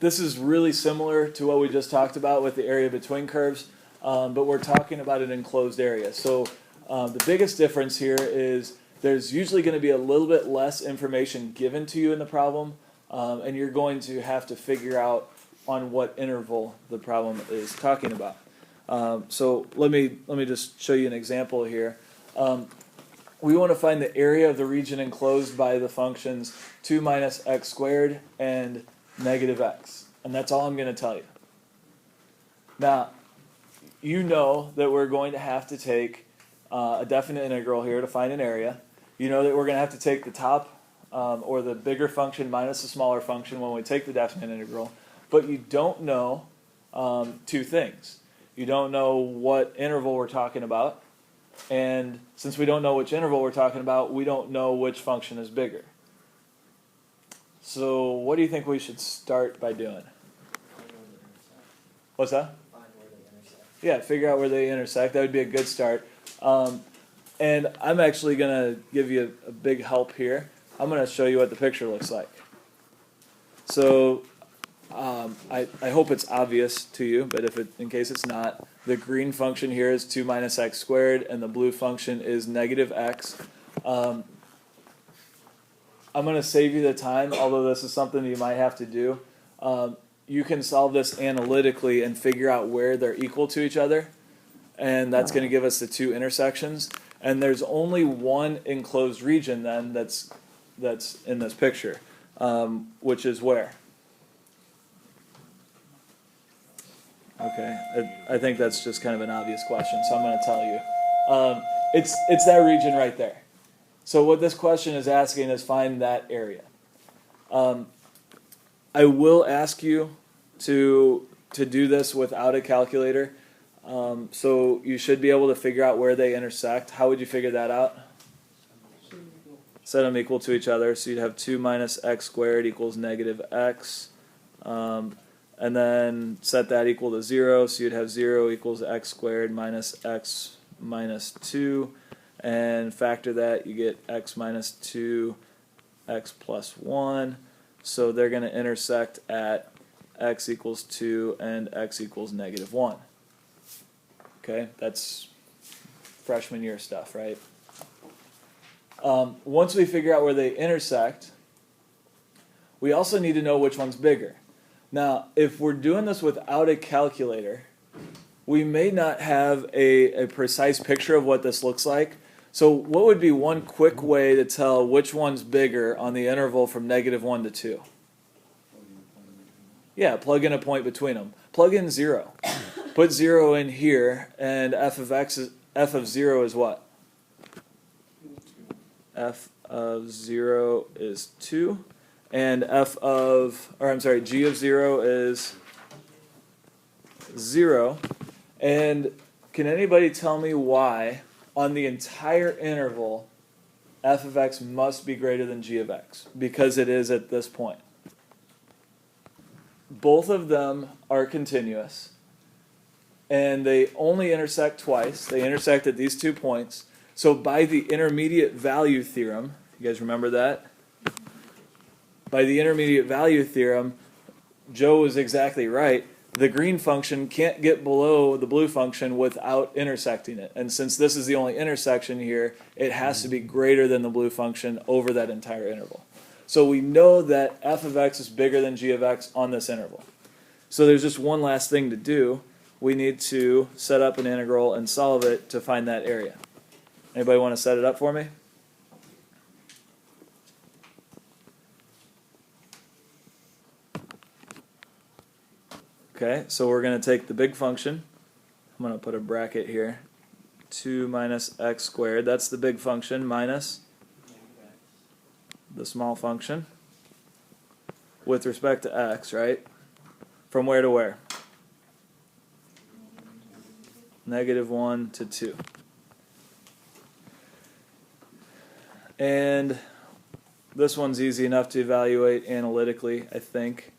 this is really similar to what we just talked about with the area between curves, but we're talking about an enclosed area. So the biggest difference here is there's usually going to be a little bit less information given to you in the problem, and you're going to have to figure out on what interval the problem is talking about. So let me just show you an example here. We want to find the area of the region enclosed by the functions 2 minus x squared and negative x. And that's all I'm going to tell you. Now, you know that we're going to have to take a definite integral here to find an area. You know that we're going to have to take the top or the bigger function minus the smaller function when we take the definite integral. But you don't know two things. You don't know what interval we're talking about. And since we don't know which interval we're talking about, we don't know which function is bigger. So what do you think we should start by doing? What's that? Find where they intersect. Yeah, figure out where they intersect. That would be a good start. And I'm actually going to give you a big help here. I'm going to show you what the picture looks like. So I hope it's obvious to you, but in case it's not, the green function here is 2 minus x squared, and the blue function is negative x. I'm going to save you the time, although this is something you might have to do. You can solve this analytically and figure out where they're equal to each other, and that's going to give us the two intersections. And there's only one enclosed region then that's in this picture, which is where? Okay, I think that's just kind of an obvious question, so I'm going to tell you. It's that region right there. So what this question is asking is find that area. I will ask you to do this without a calculator, so you should be able to figure out where they intersect. How would you figure that out? Set them equal to each other, so you'd have 2 minus x squared equals negative x. And then set that equal to 0, so you'd have 0 equals x squared minus x minus 2. And factor that, you get x minus 2, x plus 1. So they're going to intersect at x equals 2 and x equals negative 1. Okay, that's freshman year stuff, right? Once we figure out where they intersect, we also need to know which one's bigger. Now, if we're doing this without a calculator, we may not have a precise picture of what this looks like. So what would be one quick way to tell which one's bigger on the interval from negative 1 to 2? Yeah, plug in a point between them. Plug in 0. Put 0 in here, and f of 0 is what? F of 0 is 2. And g of 0 is 0. And can anybody tell me why, on the entire interval, f of x must be greater than g of x? Because it is at this point. Both of them are continuous, and they only intersect twice. They intersect at these 2 points. So by the intermediate value theorem, you guys remember that? By the intermediate value theorem, Joe was exactly right. The green function can't get below the blue function without intersecting it. And since this is the only intersection here, it has to be greater than the blue function over that entire interval. So we know that f of x is bigger than g of x on this interval. So there's just one last thing to do. We need to set up an integral and solve it to find that area. Anybody want to set it up for me? Okay, so we're going to take the big function. I'm going to put a bracket here. 2 minus x squared, that's the big function, minus the small function with respect to x, right? From where to where? Negative 1 to 2. And this one's easy enough to evaluate analytically, I think.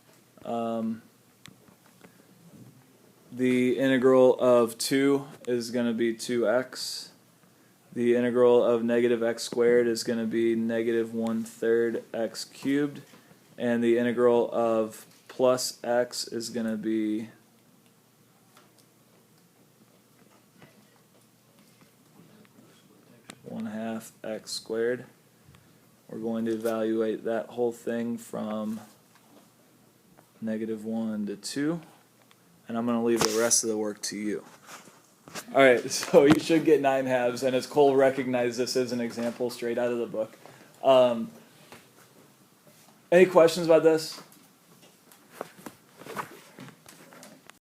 The integral of 2 is going to be 2x. The integral of negative x squared is going to be negative 1/3 x cubed. And the integral of plus x is going to be 1/2 x squared. We're going to evaluate that whole thing from -1 to 2, and I'm going to leave the rest of the work to you. All right, so you should get 9/2, and as Cole recognized, this is an example straight out of the book. Any questions about this?